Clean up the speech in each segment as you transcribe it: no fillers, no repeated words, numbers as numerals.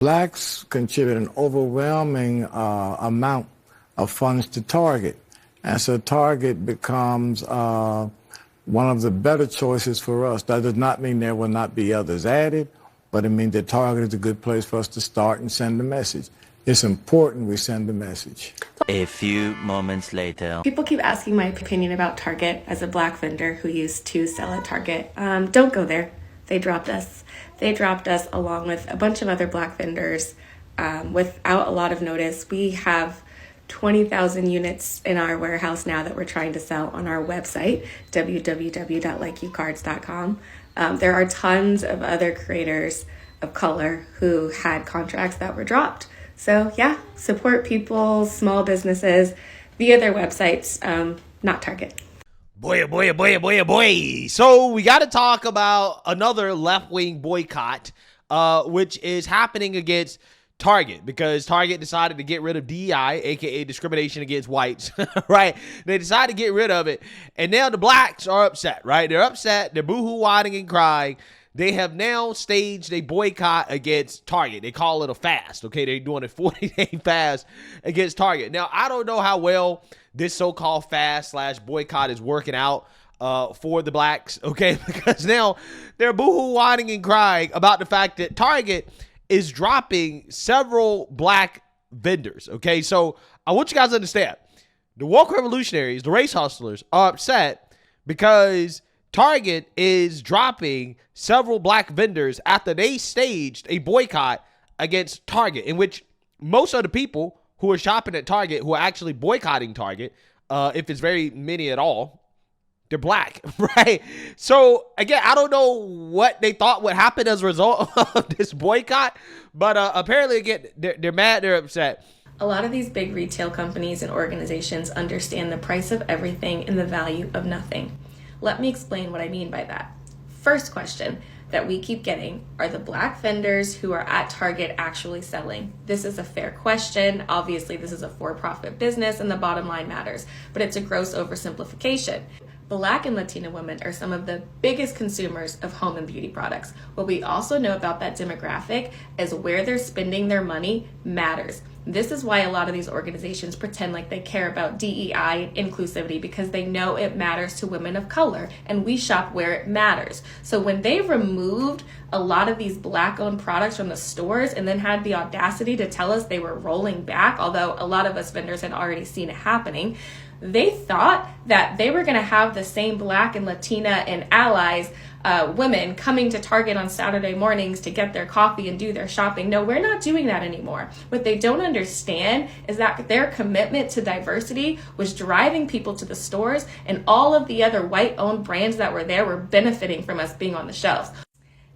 Blacks contribute an overwhelming amount of funds to Target. And so Target becomes one of the better choices for us. That does not mean there will not be others added, but it means that Target is a good place for us to start and send a message. It's important we send a message. A few moments later. People keep asking my opinion about Target as a black vendor who used to sell at Target. Don't go there. They dropped us. They dropped us along with a bunch of other black vendors without a lot of notice. We have 20,000 units in our warehouse now that we're trying to sell on our website, www.likeyoucards.com. There are tons of other creators of color who had contracts that were dropped. So yeah, support people, small businesses via their websites, not Target. Boy, boy, boy, boy, boy. So we got to talk about another left-wing boycott, which is happening against Target, because Target decided to get rid of DEI, aka discrimination against whites, right? They decided to get rid of it, and now the blacks are upset, right? They're upset. They're boohoo, whining, and crying. They have now staged a boycott against Target. They call it a fast, okay? They're doing a 40-day fast against Target. Now, I don't know how well this so-called fast/boycott is working out for the blacks, okay? Because now they're boohoo, whining, and crying about the fact that Target is dropping several black vendors, okay? So I want you guys to understand, the woke revolutionaries, the race hustlers, are upset because Target is dropping several black vendors after they staged a boycott against Target, in which most of the people who are shopping at Target, who are actually boycotting Target, if it's very many at all, they're black, right? So, again, I don't know what they thought would happen as a result of this boycott, but apparently, again, they're mad, they're upset. A lot of these big retail companies and organizations understand the price of everything and the value of nothing. Let me explain what I mean by that. First question that we keep getting, are the black vendors who are at Target actually selling? This is a fair question. Obviously, this is a for-profit business and the bottom line matters, but it's a gross oversimplification. Black and Latina women are some of the biggest consumers of home and beauty products. What we also know about that demographic is where they're spending their money matters. This is why a lot of these organizations pretend like they care about DEI and inclusivity, because they know it matters to women of color, and we shop where it matters. So when they removed a lot of these black-owned products from the stores and then had the audacity to tell us they were rolling back, although a lot of us vendors had already seen it happening, they thought that they were going to have the same black and Latina and allies women coming to Target on Saturday mornings to get their coffee and do their shopping. No, we're not doing that anymore. What they don't understand is that their commitment to diversity was driving people to the stores, and all of the other white-owned brands that were there were benefiting from us being on the shelves.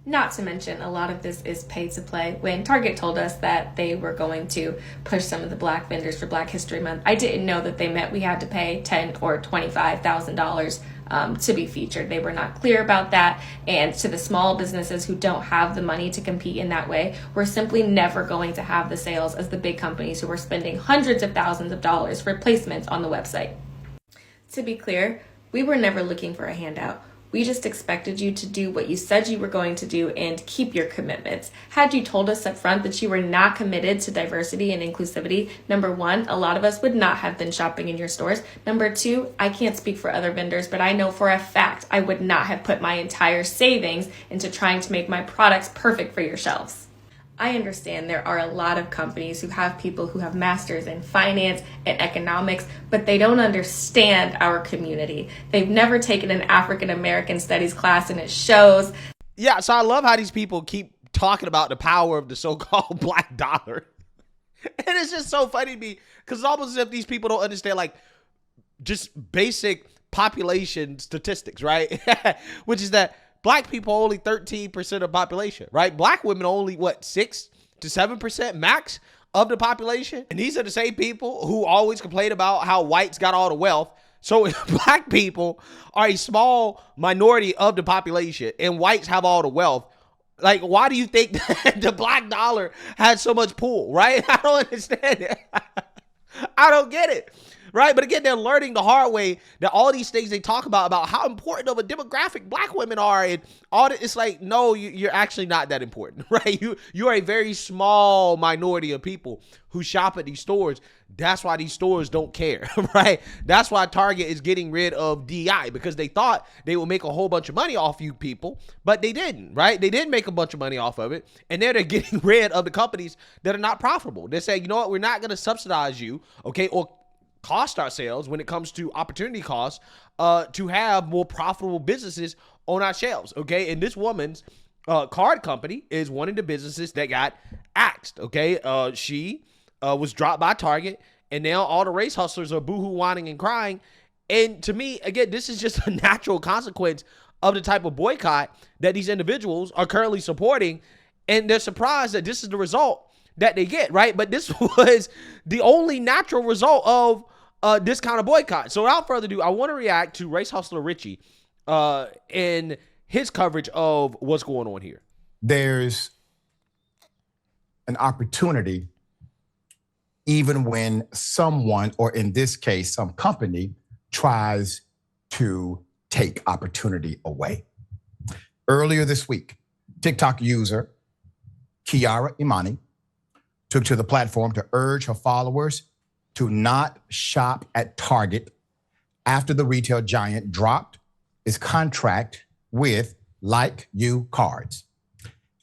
Not to mention, a lot of this is pay to play. When Target told us that they were going to push some of the black vendors for Black History Month, I didn't know that they meant we had to pay $10,000 or $25,000 to be featured. They were not clear about that. And to the small businesses who don't have the money to compete in that way, we're simply never going to have the sales as the big companies who are spending hundreds of thousands of dollars for placements on the website. To be clear, we were never looking for a handout. We just expected you to do what you said you were going to do and keep your commitments. Had you told us up front that you were not committed to diversity and inclusivity, number one, a lot of us would not have been shopping in your stores. Number two, I can't speak for other vendors, but I know for a fact I would not have put my entire savings into trying to make my products perfect for your shelves. I understand there are a lot of companies who have people who have masters in finance and economics, but they don't understand our community. They've never taken an African American studies class, and it shows. Yeah, so I love how these people keep talking about the power of the so-called black dollar. And it's just so funny to me, because it's almost as if these people don't understand, like, just basic population statistics, right? Which is that black people are only 13% of the population, right? Black women are only, 6 to 7% max of the population? And these are the same people who always complain about how whites got all the wealth. So if black people are a small minority of the population and whites have all the wealth, like, why do you think that the black dollar has so much pull, right? I don't understand it. I don't get it. right? But again, they're learning the hard way that all these things they talk about how important of a demographic black women are, and all that. It's like, no, you're actually not that important, right? You are a very small minority of people who shop at these stores. That's why these stores don't care, right? That's why Target is getting rid of DEI, because they thought they would make a whole bunch of money off you people, but they didn't, right? They didn't make a bunch of money off of it. And now they're getting rid of the companies that are not profitable. They're saying, you know what, we're not going to subsidize you, okay, or cost ourselves when it comes to opportunity costs to have more profitable businesses on our shelves, okay? And this woman's card company is one of the businesses that got axed, okay? She was dropped by Target, and now all the race hustlers are boohoo whining and crying. And to me, again, this is just a natural consequence of the type of boycott that these individuals are currently supporting, and they're surprised that this is the result that they get, right? But this was the only natural result of this kind of boycott. So without further ado, I want to react to Race Hustler Richie in his coverage of what's going on here. There's an opportunity even when someone, or in this case, some company, tries to take opportunity away. Earlier this week, TikTok user Kiara Imani took to the platform to urge her followers to not shop at Target after the retail giant dropped its contract with Like You Cards,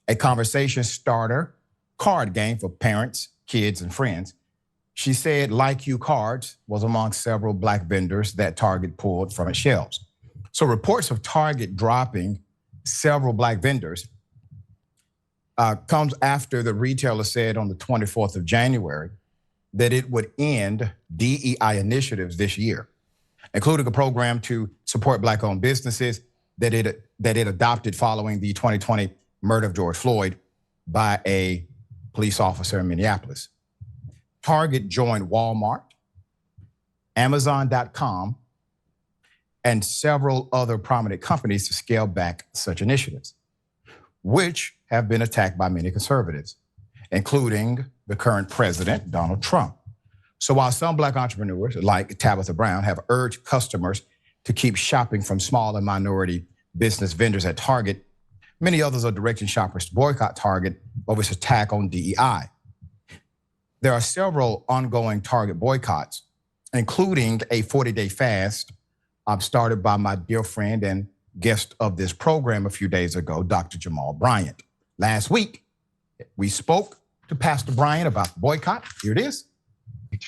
a conversation starter card game for parents, kids, and friends. She said Like You Cards was among several black vendors that Target pulled from its shelves. So reports of Target dropping several black vendors comes after the retailer said on the 24th of January that it would end DEI initiatives this year, including a program to support black-owned businesses that it adopted following the 2020 murder of George Floyd by a police officer in Minneapolis. Target joined Walmart, Amazon.com, and several other prominent companies to scale back such initiatives, which have been attacked by many conservatives, including the current president, Donald Trump. So while some black entrepreneurs, like Tabitha Brown, have urged customers to keep shopping from small and minority business vendors at Target, many others are directing shoppers to boycott Target over its attack on DEI. There are several ongoing Target boycotts, including a 40-day fast started by my dear friend and guest of this program a few days ago, Dr. Jamal Bryant. Last week, we spoke to Pastor Bryant about the boycott. Here it is.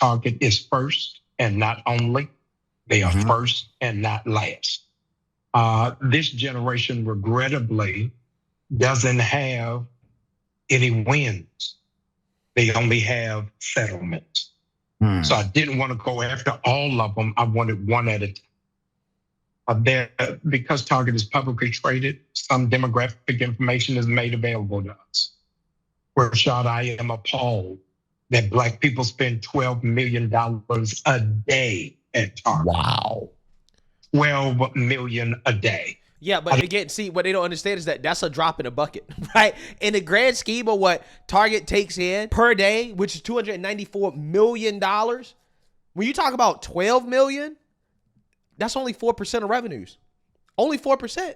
Target is first and not only. They are first and not last. This generation, regrettably, doesn't have any wins. They only have settlements. So I didn't want to go after all of them. I wanted one at a time. Because Target is publicly traded, some demographic information is made available to us. Rashad, I am appalled that Black people spend $12 million a day at Target. Wow. 12 million a day. Yeah, but again, see, what they don't understand is that that's a drop in a bucket, right? In the grand scheme of what Target takes in per day, which is $294 million, when you talk about 12 million, that's only 4% of revenues. Only 4%,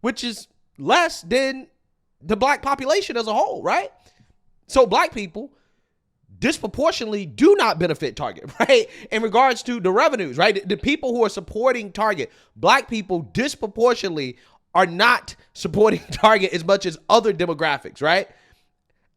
which is less than the black population as a whole, right? So black people disproportionately do not benefit Target, right? In regards to the revenues, right? The people who are supporting Target, black people disproportionately are not supporting Target as much as other demographics, right?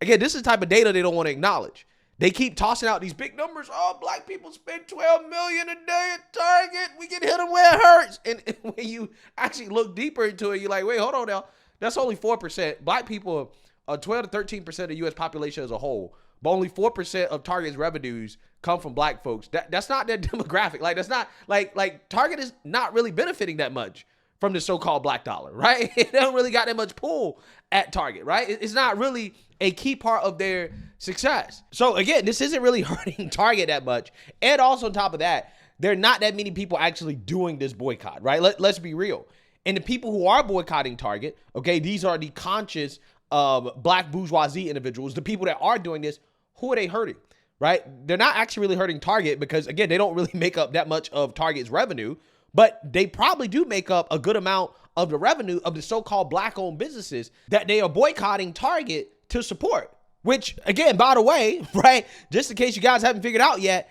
Again, this is the type of data they don't want to acknowledge. They keep tossing out these big numbers. Oh, black people spend 12 million a day at Target. We can hit them where it hurts. And when you actually look deeper into it, you're like, wait, hold on now. That's only 4%. Black people are 12 to 13% of the U.S. population as a whole. But only 4% of Target's revenues come from black folks. That's not their demographic. Like, that's not like Target is not really benefiting that much from the so-called black dollar, right? They don't really got that much pull at Target, right? It's not really a key part of their success. So again, this isn't really hurting Target that much. And also on top of that, there are not that many people actually doing this boycott, right? Let's be real. And the people who are boycotting Target, okay, these are the conscious black bourgeoisie individuals, the people that are doing this. Who are they hurting, right? They're not actually really hurting Target because, again, they don't really make up that much of Target's revenue, but they probably do make up a good amount of the revenue of the so-called black-owned businesses that they are boycotting Target to support. Which, again, by the way, right, just in case you guys haven't figured out yet,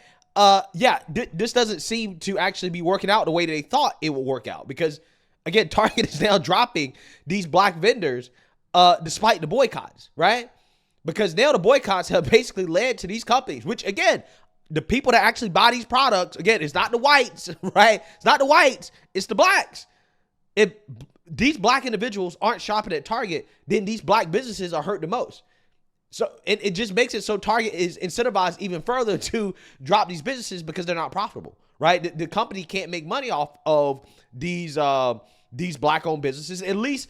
this doesn't seem to actually be working out the way that they thought it would work out. Because, again, Target is now dropping these black vendors despite the boycotts, right? Because now the boycotts have basically led to these companies, which, again, the people that actually buy these products, again, it's not the whites, right? It's not the whites, it's the blacks. If these black individuals aren't shopping at Target, then these black businesses are hurt the most. So it just makes it so Target is incentivized even further to drop these businesses because they're not profitable, right? The company can't make money off of these black-owned businesses, at least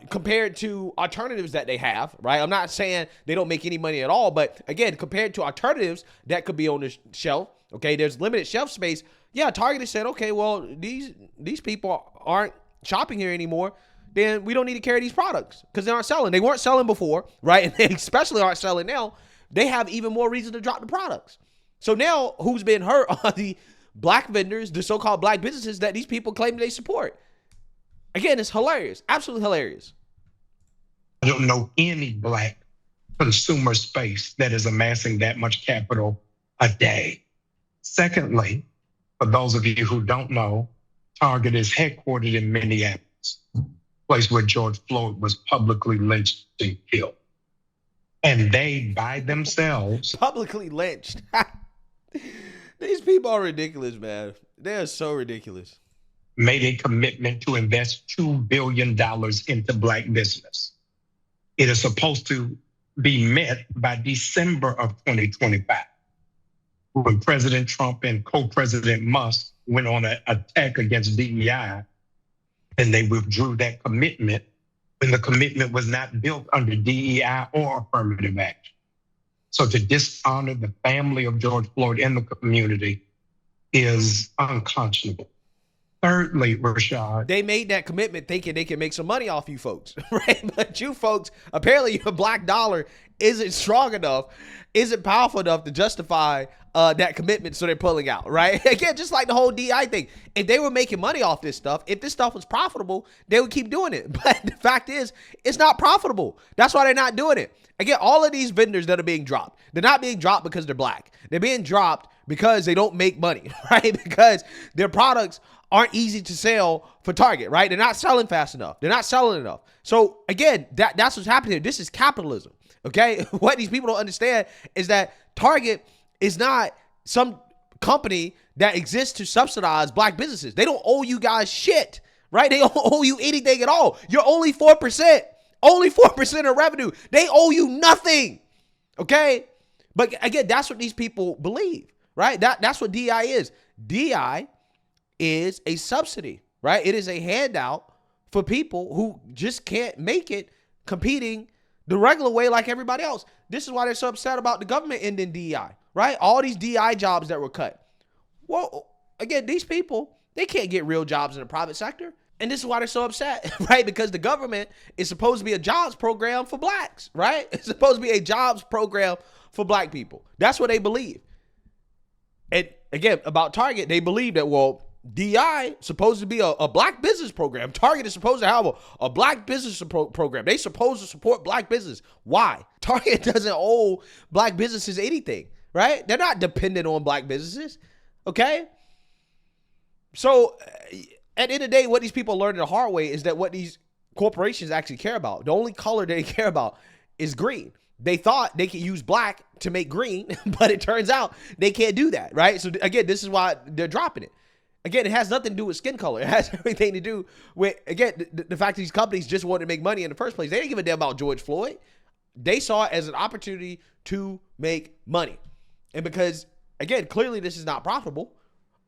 compared to alternatives that they have, right? I'm not saying they don't make any money at all, but again, compared to alternatives that could be on the shelf, okay, there's limited shelf space. Yeah, Target has said, okay, well, these people aren't shopping here anymore, then we don't need to carry these products because they aren't selling. They weren't selling before, right? And they especially aren't selling now. They have even more reason to drop the products. So now who's been hurt are the black vendors, the so-called black businesses that these people claim they support. Again, it's hilarious. Absolutely hilarious. I don't know any black consumer space that is amassing that much capital a day. Secondly, for those of you who don't know, Target is headquartered in Minneapolis, place where George Floyd was publicly lynched and killed. And they, by themselves, publicly lynched. These people are ridiculous, man. They are so ridiculous. Made a commitment to invest $2 billion into black business. It is supposed to be met by December of 2025, when President Trump and co-president Musk went on an attack against DEI, and they withdrew that commitment when the commitment was not built under DEI or affirmative action. So to dishonor the family of George Floyd and the community is unconscionable. Thirdly, Rashad, they made that commitment thinking they can make some money off you folks, right? But you folks, apparently your black dollar isn't strong enough, isn't powerful enough to justify that commitment, so they're pulling out, right? Again, just like the whole DI thing. If they were making money off this stuff, if this stuff was profitable, they would keep doing it. But the fact is, it's not profitable. That's why they're not doing it. Again, all of these vendors that are being dropped, they're not being dropped because they're black. They're being dropped because they don't make money, right? Because their products aren't easy to sell for Target, right? They're not selling fast enough. They're not selling enough. So again, that's what's happening here. This is capitalism, okay? What these people don't understand is that Target is not some company that exists to subsidize black businesses. They don't owe you guys shit, right? They don't owe you anything at all. You're only 4%. Only 4% of revenue. They owe you nothing, okay? But again, that's what these people believe, right? That's what DI is. DI is a subsidy, right? It is a handout for people who just can't make it competing the regular way like everybody else. This is why they're so upset about the government ending DEI, right? All these DEI jobs that were cut. Well, again, these people, they can't get real jobs in the private sector. And this is why they're so upset, right? Because the government is supposed to be a jobs program for blacks, right? It's supposed to be a jobs program for black people. That's what they believe. And again, about Target, they believe that, well, DI supposed to be a black business program. Target is supposed to have a black business program. They supposed to support black business. Why? Target doesn't owe black businesses anything, right? They're not dependent on black businesses, okay? So at the end of the day, what these people learn the hard way is that what these corporations actually care about, the only color they care about is green. They thought they could use black to make green, but it turns out they can't do that, right? So again, this is why they're dropping it. Again, it has nothing to do with skin color. It has everything to do with, again, the fact that these companies just wanted to make money in the first place. They didn't give a damn about George Floyd. They saw it as an opportunity to make money. And because, again, clearly this is not profitable,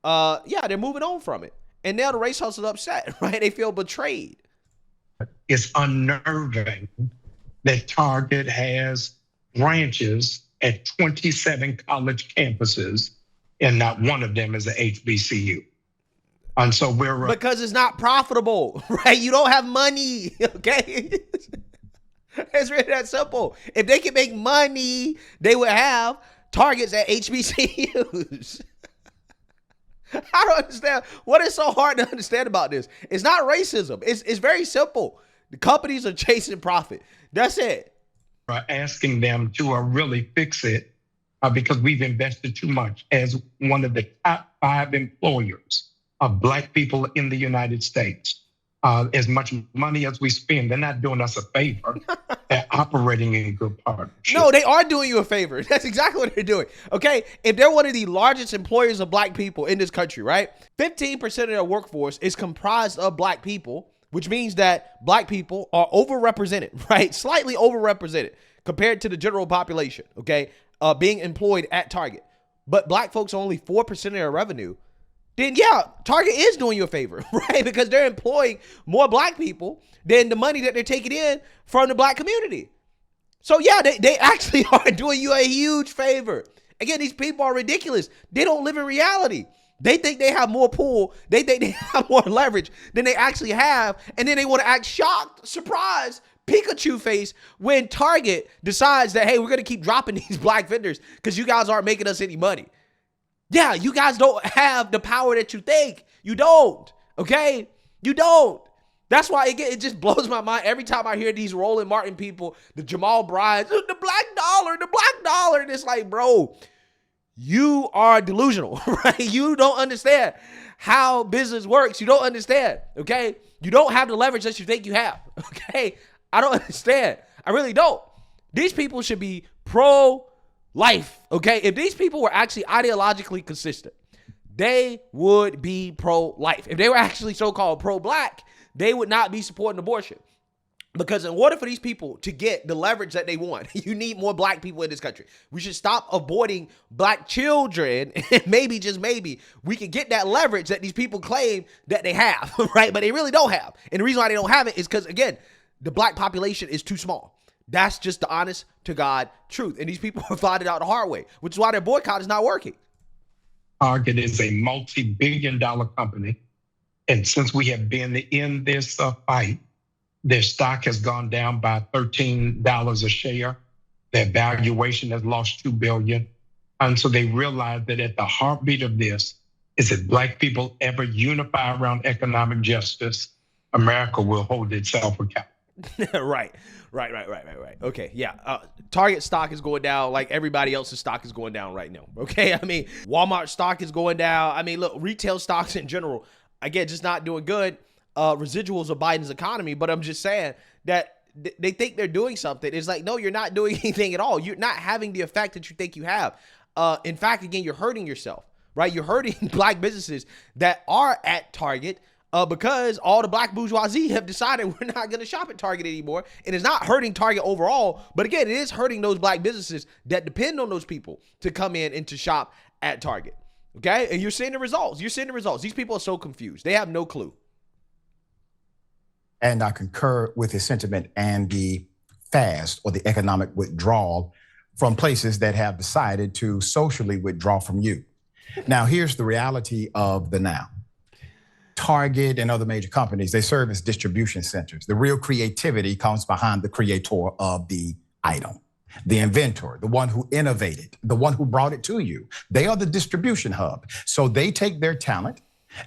they're moving on from it. And now the race hustle's upset, right? They feel betrayed. It's unnerving that Target has branches at 27 college campuses, and not one of them is a HBCU. And so we're because it's not profitable, right? You don't have money, okay? It's really that simple. If they could make money, they would have targets at HBCUs. I don't understand. What is so hard to understand about this? It's not racism. It's very simple. The companies are chasing profit. That's it. Asking them to really fix it because we've invested too much as one of the top 5 employers of Black people in the United States. As much money as we spend, they're not doing us a favor. They're operating in good partnership. No, they are doing you a favor. That's exactly what they're doing. Okay, if they're one of the largest employers of Black people in this country, right? 15% of their workforce is comprised of Black people, which means that Black people are overrepresented, right? Slightly overrepresented compared to the general population, okay? Being employed at Target. But Black folks are only 4% of their revenue. Then yeah, Target is doing you a favor, right? Because they're employing more Black people than the money that they're taking in from the Black community. So yeah, they actually are doing you a huge favor. Again, these people are ridiculous. They don't live in reality. They think they have more pull. They think they have more leverage than they actually have. And then they want to act shocked, surprised, Pikachu face when Target decides that, hey, we're going to keep dropping these Black vendors because you guys aren't making us any money. Yeah, you guys don't have the power that you think. You don't, okay? You don't. That's why it just blows my mind every time I hear these Roland Martin people, the Jamal Bryants, the black dollar. And it's like, bro, you are delusional, right? You don't understand how business works. You don't understand, okay? You don't have the leverage that you think you have, okay? I don't understand. I really don't. These people should be pro-life, okay? If these people were actually ideologically consistent, they would be pro-life. If they were actually so-called pro-Black, they would not be supporting abortion. Because in order for these people to get the leverage that they want, you need more Black people in this country. We should stop aborting Black children, and maybe, just maybe, we can get that leverage that these people claim that they have, right? But they really don't have. And the reason why they don't have it is because, again, the Black population is too small. That's just the honest to God truth. And these people are finding out the hard way, which is why their boycott is not working. Target is a multi-billion-dollar company. And since we have been in this fight, their stock has gone down by $13 a share. Their valuation has lost $2 billion. And so they realize that at the heartbeat of this is that Black people ever unify around economic justice, America will hold itself accountable. Right. Okay, yeah. Target stock is going down like everybody else's stock is going down right now. Okay, I mean, Walmart stock is going down. I mean, look, retail stocks in general, again, just not doing good. Residuals of Biden's economy, but I'm just saying that they think they're doing something. It's like, no, you're not doing anything at all. You're not having the effect that you think you have. In fact, again, you're hurting yourself, right? You're hurting Black businesses that are at Target because all the Black bourgeoisie have decided we're not going to shop at Target anymore. And it's not hurting Target overall, but again, it is hurting those Black businesses that depend on those people to come in and to shop at Target. Okay, and you're seeing the results. These people are so confused. They have no clue. And I concur with his sentiment and the fast or the economic withdrawal from places that have decided to socially withdraw from you. Now, here's the reality of the now. Target and other major companies, they serve as distribution centers. The real creativity comes behind the creator of the item, the inventor, the one who innovated, the one who brought it to you. They are the distribution hub. So they take their talent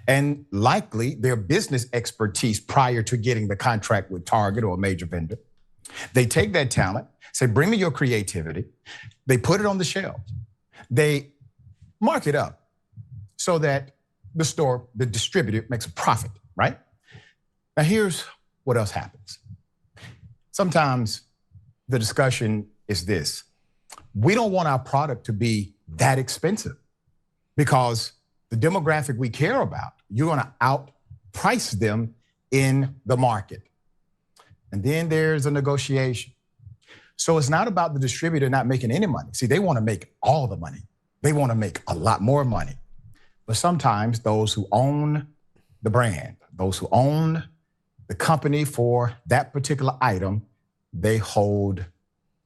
and likely their business expertise prior to getting the contract with Target or a major vendor. They take that talent, say, bring me your creativity. They put it on the shelves. They mark it up so that the store, the distributor makes a profit, right? Now here's what else happens. Sometimes the discussion is this: we don't want our product to be that expensive because the demographic we care about, you're gonna outprice them in the market. And then there's a negotiation. So it's not about the distributor not making any money. See, they wanna make all the money. They wanna make a lot more money. But sometimes those who own the brand, those who own the company for that particular item, they hold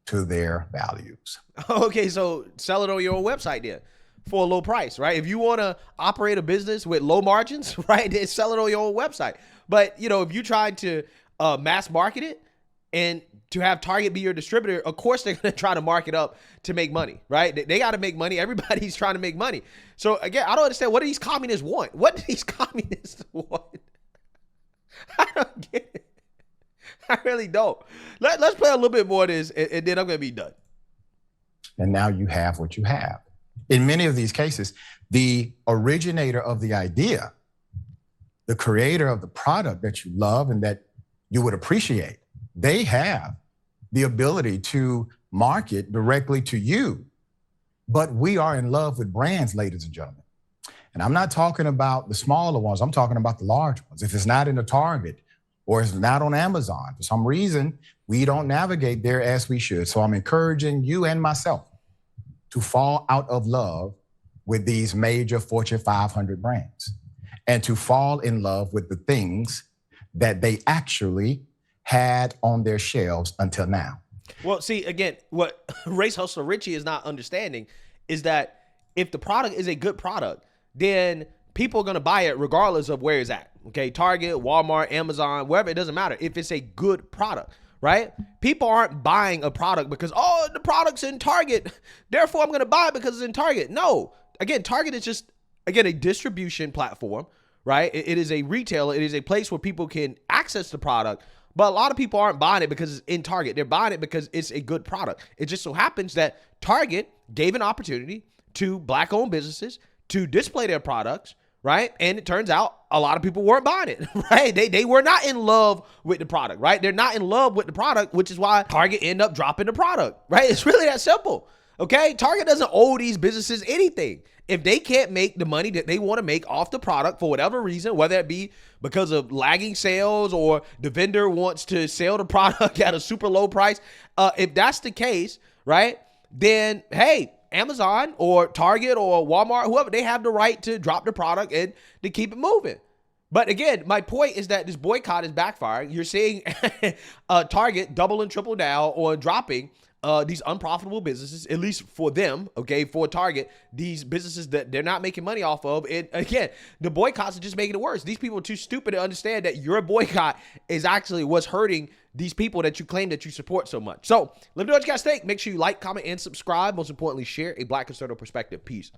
to their values. Okay, so sell it on your own website then for a low price, right? If you want to operate a business with low margins, right, then sell it on your own website. But, you know, if you try to mass market it, and to have Target be your distributor, of course they're going to try to mark it up to make money, right? They got to make money. Everybody's trying to make money. So again, I don't understand, what do these communists want? What do these communists want? I don't get it. I really don't. Let's play a little bit more of this, and then I'm going to be done. And now you have what you have. In many of these cases, the originator of the idea, the creator of the product that you love and that you would appreciate, they have the ability to market directly to you. But we are in love with brands, ladies and gentlemen. And I'm not talking about the smaller ones. I'm talking about the large ones. If it's not in the Target or it's not on Amazon, for some reason, we don't navigate there as we should. So I'm encouraging you and myself to fall out of love with these major Fortune 500 brands and to fall in love with the things that they actually had on their shelves until now. Well, see, again, what Race Hustler Richie is not understanding is that if the product is a good product, then people are going to buy it regardless of where it's at. Okay, Target, Walmart, Amazon, wherever, it doesn't matter if it's a good product, right? People aren't buying a product because, oh, the product's in Target, therefore I'm going to buy it because it's in Target. No, again, Target is just, again, a distribution platform, right? It is a retailer. It is a place where people can access the product. But a lot of people aren't buying it because it's in Target. They're buying it because it's a good product. It just so happens that Target gave an opportunity to Black-owned businesses to display their products, right? And it turns out a lot of people weren't buying it, right? They were not in love with the product, right? They're not in love with the product, which is why Target ended up dropping the product, right? It's really that simple, okay? Target doesn't owe these businesses anything. If they can't make the money that they want to make off the product for whatever reason, whether it be because of lagging sales or the vendor wants to sell the product at a super low price, if that's the case, right, then, hey, Amazon or Target or Walmart, whoever, they have the right to drop the product and to keep it moving. But again, my point is that this boycott is backfiring. You're seeing Target double and triple down on dropping these unprofitable businesses, at least for them, okay, for Target, these businesses that they're not making money off of. And again, the boycotts are just making it worse. These people are too stupid to understand that your boycott is actually what's hurting these people that you claim that you support so much. So let me know what you guys think. Make sure you like, comment, and subscribe. Most importantly, share a Black conservative perspective. Peace.